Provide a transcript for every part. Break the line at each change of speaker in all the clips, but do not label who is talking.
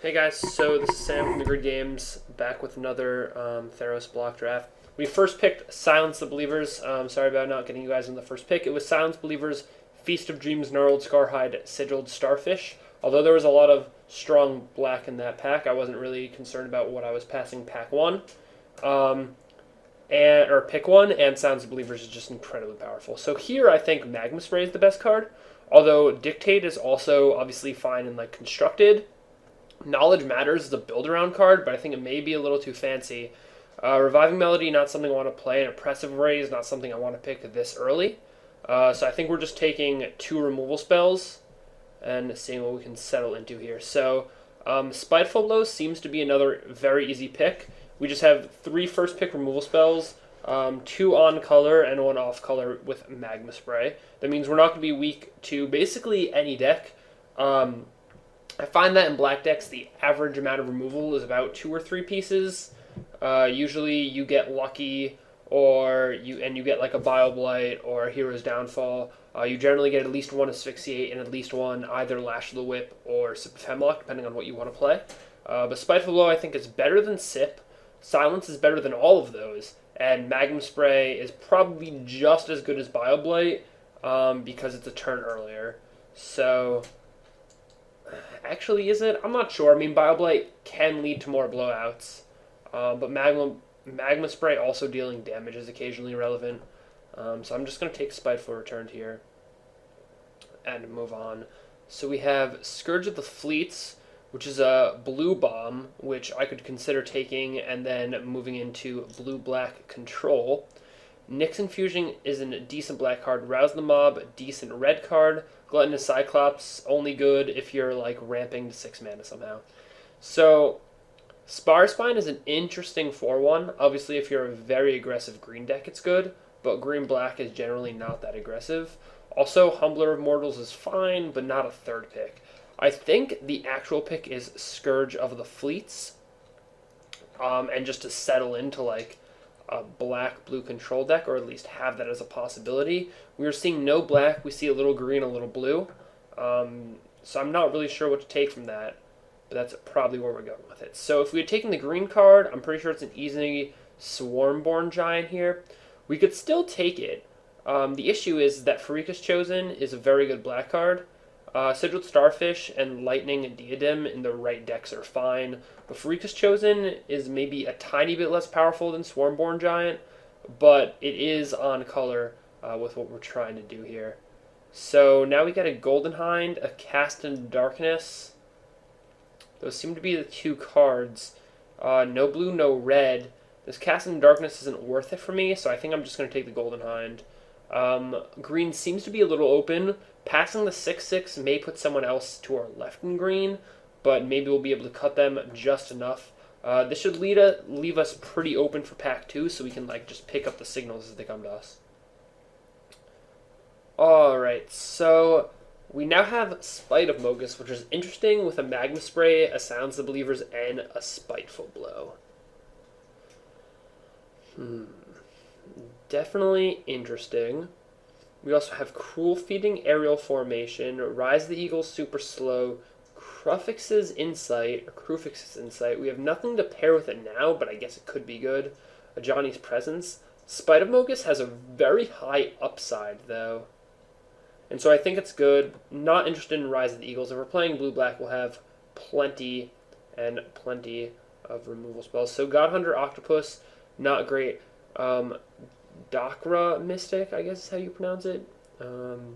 Hey guys, so this is Sam from the Grid Games, back with another Theros block draft. We first picked Silence the Believers. Sorry about not getting you guys in the first pick. It was Silence Believers, Feast of Dreams, Gnarled Scarhide, Sigiled Starfish. Although there was a lot of strong black in that pack, I wasn't really concerned about what I was passing pack one. Or pick one, and Silence the Believers is just incredibly powerful. So here I think Magma Spray is the best card, although Dictate is also obviously fine and like constructed. Knowledge Matters is a build-around card, but I think it may be a little too fancy. Reviving Melody, not something I want to play, and Oppressive Ray is not something I want to pick this early. So I think we're just taking 2 removal spells and seeing what we can settle into here. So Spiteful Blow seems to be another very easy pick. We just have 3 first pick removal spells, 2 on color and 1 off color with Magma Spray. That means we're not going to be weak to basically any deck. I find that in black decks, the average amount of removal is about 2 or 3 pieces. Usually you get lucky, or you get like a Bile Blight or a Hero's Downfall. You generally get at least 1 Asphyxiate and at least 1 either Lash of the Whip or Sip of Hemlock, depending on what you want to play. But Spiteful Blow I think is better than Sip. Silence is better than all of those. And Magma Spray is probably just as good as Bile Blight because it's a turn earlier. So... Actually, is it? I'm not sure. I mean, Bile Blight can lead to more blowouts, but Magma Spray also dealing damage is occasionally relevant. So I'm just going to take Spiteful Returned here and move on. So we have Scourge of the Fleets, which is a blue bomb, which I could consider taking and then moving into blue-black control. Nyx Infusion is a decent black card. Rouse the Mob, decent red card. Gluttonous Cyclops, only good if you're like ramping to 6 mana somehow. So, Spire Spine is an interesting 4-1. Obviously, if you're a very aggressive green deck, it's good, but green-black is generally not that aggressive. Also, Humbler of Mortals is fine, but not a third pick. I think the actual pick is Scourge of the Fleets, and just to settle into like a black-blue control deck, or at least have that as a possibility. We are seeing no black, we see a little green, a little blue. So I'm not really sure what to take from that, but that's probably where we're going with it. So if we had taken the green card, I'm pretty sure it's an easy Swarmborn Giant here. We could still take it. The issue is that Pharika's Chosen is a very good black card. Sigiled Starfish and Lightning Diadem in the right decks are fine, but Pharika's Chosen is maybe a tiny bit less powerful than Swarmborn Giant, but it is on color with what we're trying to do here. So now we got a Golden Hind, a Cast in Darkness. Those seem to be the 2 cards. No blue, no red. This Cast in Darkness isn't worth it for me, so I think I'm just going to take the Golden Hind. Green seems to be a little open. Passing the 6/6 may put someone else to our left in green, but maybe we'll be able to cut them just enough. This should leave us pretty open for pack 2, so we can like just pick up the signals as they come to us. Alright, so we now have Spite of Mogus, which is interesting with a Magma Spray, a Silence the Believers, and a Spiteful Blow. Definitely interesting. We also have Cruel Feeding Aerial Formation, Rise the Eagle Super Slow, Crufix's Insight. We have nothing to pair with it now, but I guess it could be good. Ajani's Presence. Spite of Mogus has a very high upside, though. And so I think it's good. Not interested in Rise of the Eagles. If we're playing blue-black, we'll have plenty and plenty of removal spells. So God Hunter Octopus, not great. Dakra Mystic, I guess is how you pronounce it. So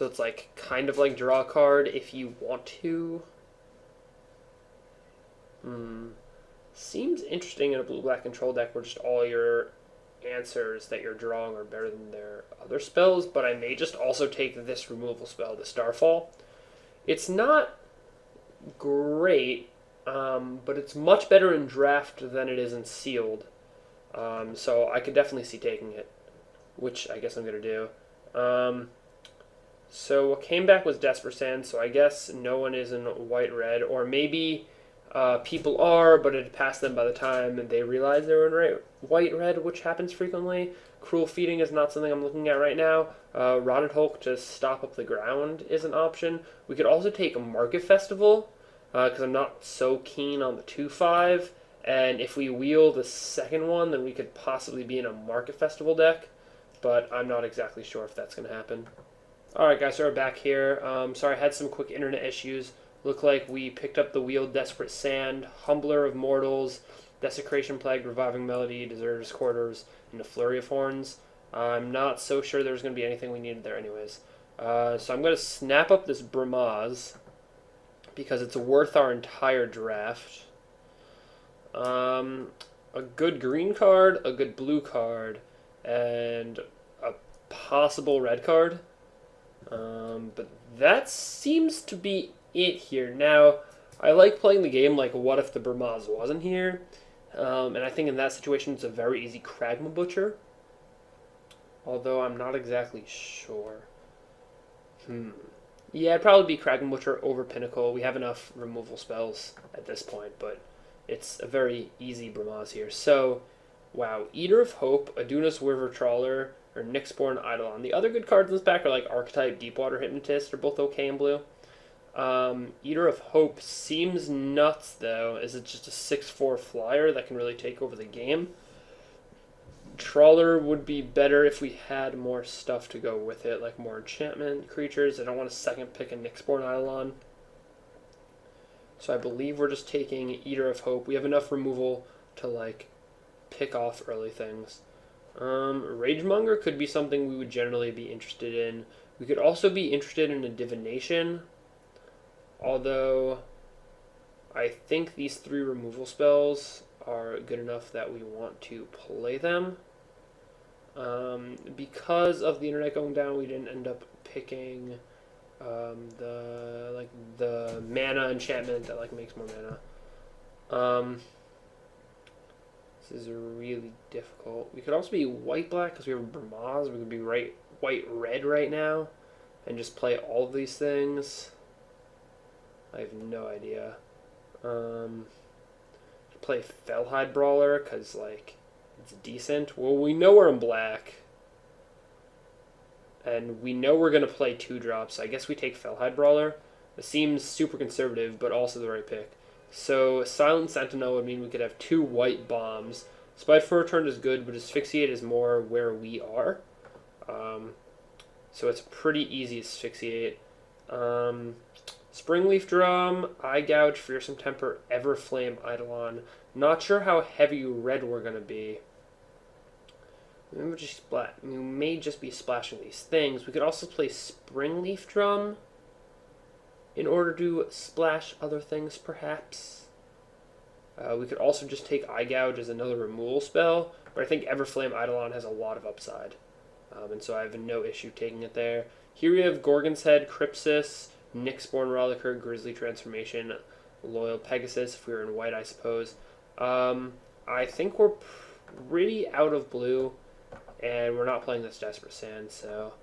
it's like kind of like draw a card if you want to. Seems interesting in a blue-black control deck where just all your answers that you're drawing are better than their other spells, but I may just also take this removal spell, the Starfall. It's not great, but it's much better in draft than it is in sealed. So I could definitely see taking it, which I guess I'm going to do. So what came back was Desperate Sand, so I guess no one is in white-red, or maybe people are, but it had passed them by the time they realized they were in white-red, which happens frequently. Cruel Feeding is not something I'm looking at right now. Rotted Hulk to stop up the ground is an option. We could also take a Market Festival, because I'm not so keen on the 2/5. And if we wheel the second one, then we could possibly be in a Market Festival deck. But I'm not exactly sure if that's going to happen. Alright guys, so we're back here. Sorry, I had some quick internet issues. Look like we picked up the wheel Desperate Sand, Humbler of Mortals, Desecration Plague, Reviving Melody, Deserter's Quarters, and a Flurry of Horns. I'm not so sure there's going to be anything we needed there anyways. So I'm going to snap up this Bramaz because it's worth our entire draft. A good green card, a good blue card, and a possible red card. But that seems to be it here. Now, I like playing the game like, what if the Bramaz wasn't here? And I think in that situation it's a very easy Kragma Butcher. Although I'm not exactly sure. Yeah, it'd probably be Kragma Butcher over Pinnacle. We have enough removal spells at this point, but it's a very easy Bramaz here. So, wow. Eater of Hope, Aduna's River Trawler, or Nyxborn Eidolon. The other good cards in this pack are like Archetype, Deepwater Hypnotist. They're both okay in blue. Eater of Hope seems nuts, though. Is it just a 6/4 flyer that can really take over the game? Trawler would be better if we had more stuff to go with it, like more enchantment creatures. I don't want to second pick a Nyxborn Eidolon. So I believe we're just taking Eater of Hope. We have enough removal to, like, pick off early things. Ragemonger could be something we would generally be interested in. We could also be interested in a Divination, although I think these 3 removal spells are good enough that we want to play them. Because of the internet going down, we didn't end up picking the mana enchantment that like makes more mana. This is really difficult. We could also be white-black because we have Bramaz. We could be white-red right now and just play all of these things. I have no idea. Play Fellhide Brawler because, like, it's decent. Well, we know we're in black. And we know we're going to play 2-drops. So I guess we take Fellhide Brawler. It seems super conservative, but also the right pick. So Silent Sentinel would mean we could have 2 white bombs. Spiteful Return is good, but Asphyxiate is more where we are. So it's pretty easy Asphyxiate. Springleaf Drum, Eye Gouge, Fearsome Temper, Everflame, Eidolon. Not sure how heavy red we're going to be. We may just be splashing these things. We could also play Springleaf Drum in order to splash other things, perhaps. We could also just take Eye Gouge as another removal spell, but I think Everflame Eidolon has a lot of upside. And so I have no issue taking it there. Here we have Gorgon's Head, Crypsis, Nyxborn Reliquer, Grizzly Transformation, Loyal Pegasus, if we were in white, I suppose. I think we're pretty out of blue, and we're not playing this Desperate Sand, so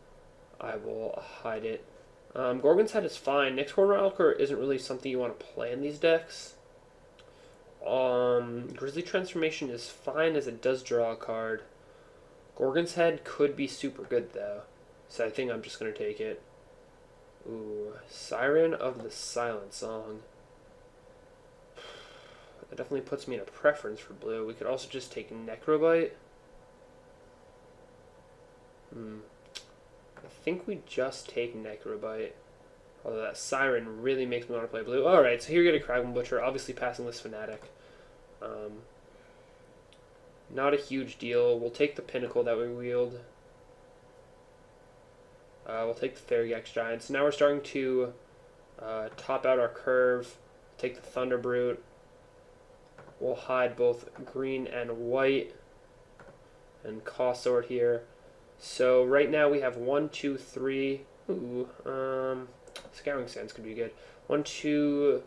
I will hide it. Gorgon's Head is fine. Nyxborn Reliquer isn't really something you want to play in these decks. Grizzly Transformation is fine as it does draw a card. Gorgon's Head could be super good, though, so I think I'm just going to take it. Ooh, Siren of the Silent Song. That definitely puts me in a preference for blue. We could also just take Necrobite. I think we just take Necrobite. Although that Siren really makes me want to play blue. Alright, so here you get a Kragma Butcher. Obviously passing this Fnatic. Not a huge deal. We'll take the Pinnacle that we wield. We'll take the Fairygex Giant. So now we're starting to top out our curve. Take the Thunder Brute. We'll hide both green and white. And cost sort here. So right now we have 1, 2, 3. Ooh, Scouring Sands could be good. 1, 2,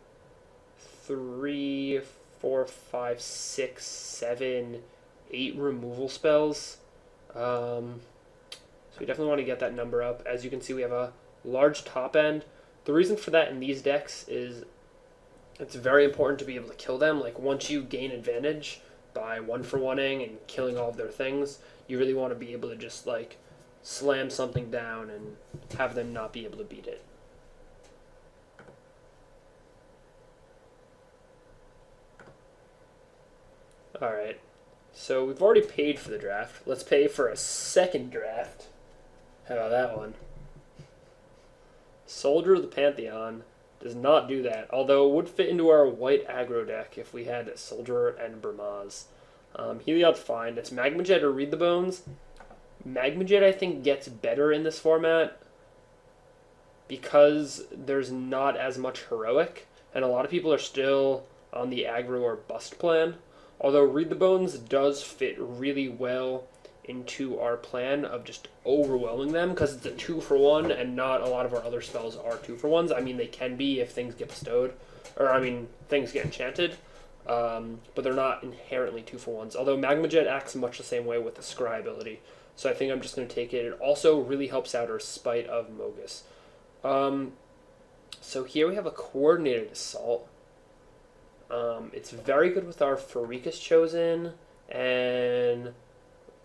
3, 4, 5, 6, 7, 8 removal spells. So we definitely want to get that number up. As you can see, we have a large top end. The reason for that in these decks is it's very important to be able to kill them. Like, once you gain advantage, by 1-for-1ing and killing all of their things. You really want to be able to just like slam something down and have them not be able to beat it. Alright, so we've already paid for the draft. Let's pay for a second draft. How about that one? Soldier of the Pantheon does not do that, although it would fit into our white aggro deck if we had Soldier and Burmaz. Heliod's fine. It's Magma Jet or Read the Bones. Magma Jet, I think, gets better in this format because there's not as much heroic, and a lot of people are still on the aggro or bust plan. Although Read the Bones does fit really well into our plan of just overwhelming them because it's a 2-for-1 and not a lot of our other spells are 2-for-1s. I mean, they can be if things get bestowed, or I mean, things get enchanted, but they're not inherently 2-for-1s. Although Magma Jet acts much the same way with the Scry ability, so I think I'm just going to take it. It also really helps out our Spite of Mogus. So here we have a Coordinated Assault. It's very good with our Pharika's Chosen and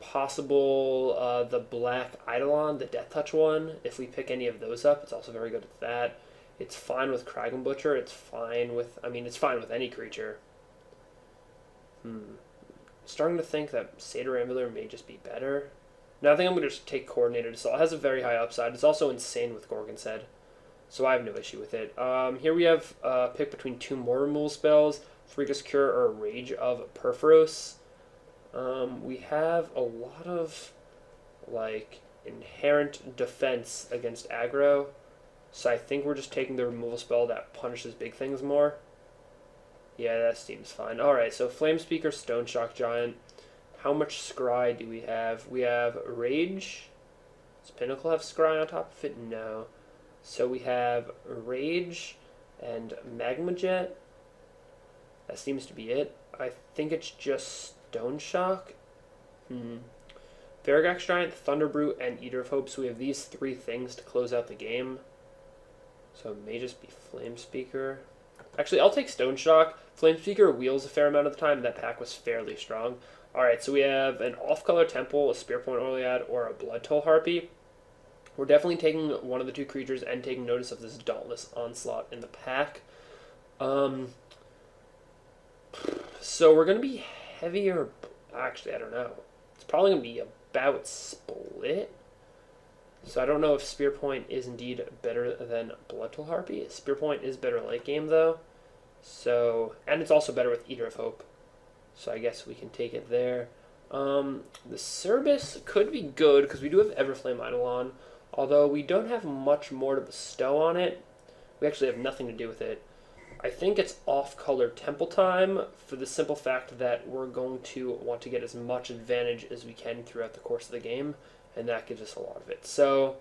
possible the Black Eidolon, the Death Touch one. If we pick any of those up, it's also very good with that. It's fine with Kragan Butcher. It's fine with, I mean, it's fine with any creature. Starting to think that Satyr Ambler may just be better. Now I think I'm going to just take Coordinated Assault. It has a very high upside. It's also insane with Gorgon's Head, so I have no issue with it. Here we have a pick between two more removal spells, Pharika's Cure or Rage of Perforos. We have a lot of like inherent defense against aggro, so I think we're just taking the removal spell that punishes big things more. Yeah, that seems fine. Alright, so Flame Speaker, Stone Shock Giant. How much Scry do we have? We have Rage. Does Pinnacle have Scry on top of it? No. So we have Rage and Magma Jet. That seems to be it. I think it's just Stone Shock. Varagax Giant, Thunder Brute, and Eater of Hope. So we have these three things to close out the game. So it may just be Flame Speaker. Actually, I'll take Stone Shock. Flame Speaker wheels a fair amount of the time. That pack was fairly strong. Alright, so we have an off-color Temple, a Spear Point Oiliad, or a Blood Toll Harpy. We're definitely taking one of the two creatures and taking notice of this Dauntless Onslaught in the pack. So we're going to be heavier. Actually, I don't know. It's probably going to be about split. So I don't know if Spear Point is indeed better than Blood Toll Harpy. Spear Point is better late game, though. So, and it's also better with Eater of Hope. So I guess we can take it there. The Cerberus could be good because we do have Everflame Eidolon. Although we don't have much more to bestow on it. We actually have nothing to do with it. I think it's off-color Temple time for the simple fact that we're going to want to get as much advantage as we can throughout the course of the game, and that gives us a lot of it. So,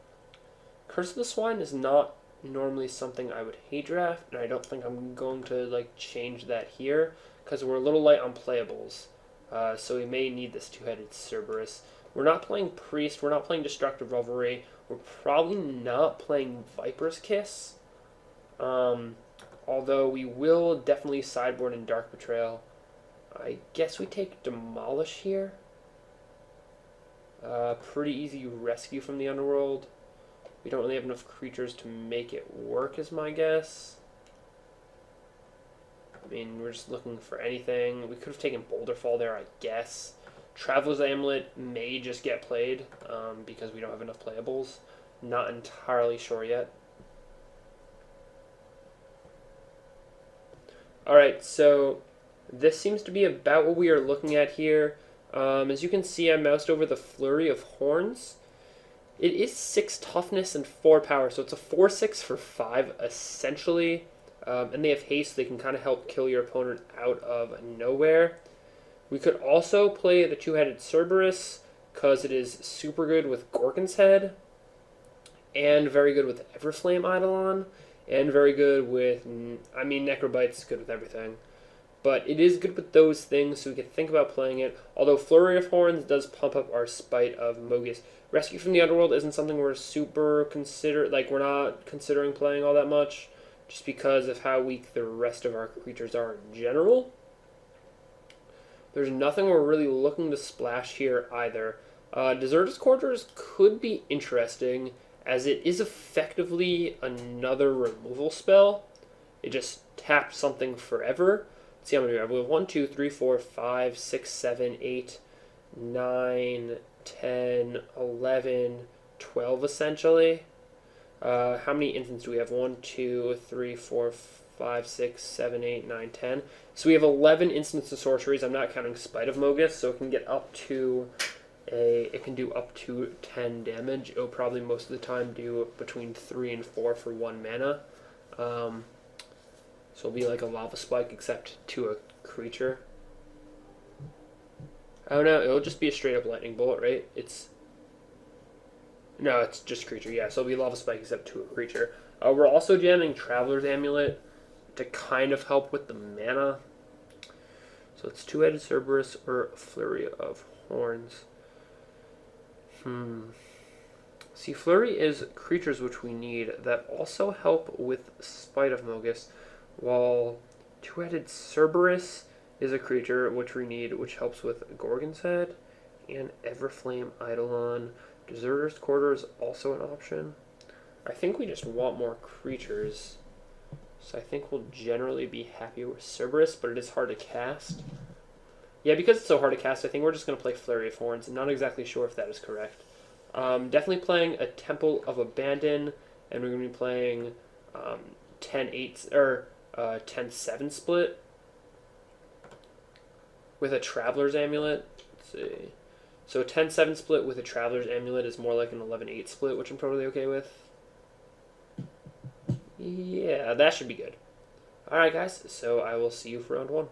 Curse of the Swine is not normally something I would hate draft, and I don't think I'm going to like change that here, because we're a little light on playables. So we may need this two-headed Cerberus. We're not playing Priest, we're not playing Destructive Revelry, we're probably not playing Viper's Kiss. Although we will definitely sideboard in Dark Betrayal. I guess we take Demolish here. Pretty easy rescue from the Underworld. We don't really have enough creatures to make it work, is my guess. I mean, we're just looking for anything. We could have taken Boulderfall there, I guess. Traveler's Amulet may just get played because we don't have enough playables. Not entirely sure yet. Alright, so this seems to be about what we are looking at here. As you can see, I moused over the Flurry of Horns. It is 6 toughness and 4 power, so it's a 4/6 for 5, essentially. And they have haste, they can kind of help kill your opponent out of nowhere. We could also play the two-headed Cerberus, because it is super good with Gorgon's Head, and very good with Everflame Eidolon, and very good with, I mean, Necrobite's good with everything. But it is good with those things, so we could think about playing it. Although Flurry of Horns does pump up our Spite of Mogus. Rescue from the Underworld isn't something we're we're not considering playing all that much, just because of how weak the rest of our creatures are in general. There's nothing we're really looking to splash here either. Deserter's Quarters could be interesting, as it is effectively another removal spell. It just taps something forever. Let's see how many we have. We have 1, 2, 3, 4, 5, 6, 7, 8, 9, 10, 11, 12 essentially. How many instants do we have? 1, 2, 3, 4, 5, 6, 7, 8, 9, 10. So we have 11 instants of sorceries. I'm not counting Spite of Mogus, so it can get up to it can do up to 10 damage. It'll probably most of the time do between 3 and 4 for 1 mana. So it'll be like a Lava Spike, except to a creature. Oh no, it'll just be a straight up Lightning Bolt, right? No, it's just creature, yeah. So it'll be Lava Spike except to a creature. We're also jamming Traveler's Amulet to kind of help with the mana. So it's Two-Headed Cerberus or Flurry of Horns. See, Flurry is creatures which we need that also help with Spite of Mogus, while Two-Headed Cerberus is a creature which we need, which helps with Gorgon's Head and Everflame Eidolon. Deserter's Quarter is also an option. I think we just want more creatures, so I think we'll generally be happy with Cerberus, but it is hard to cast. Yeah, because it's so hard to cast, I think we're just going to play Flurry of Horns. I'm not exactly sure if that is correct. Definitely playing a Temple of Abandon, and we're going to be playing 10-8 or 10-7 split with a Traveler's Amulet. Let's see. So 10-7 split with a Traveler's Amulet is more like an 11-8 split, which I'm totally okay with. Yeah, that should be good. Alright guys, so I will see you for round 1.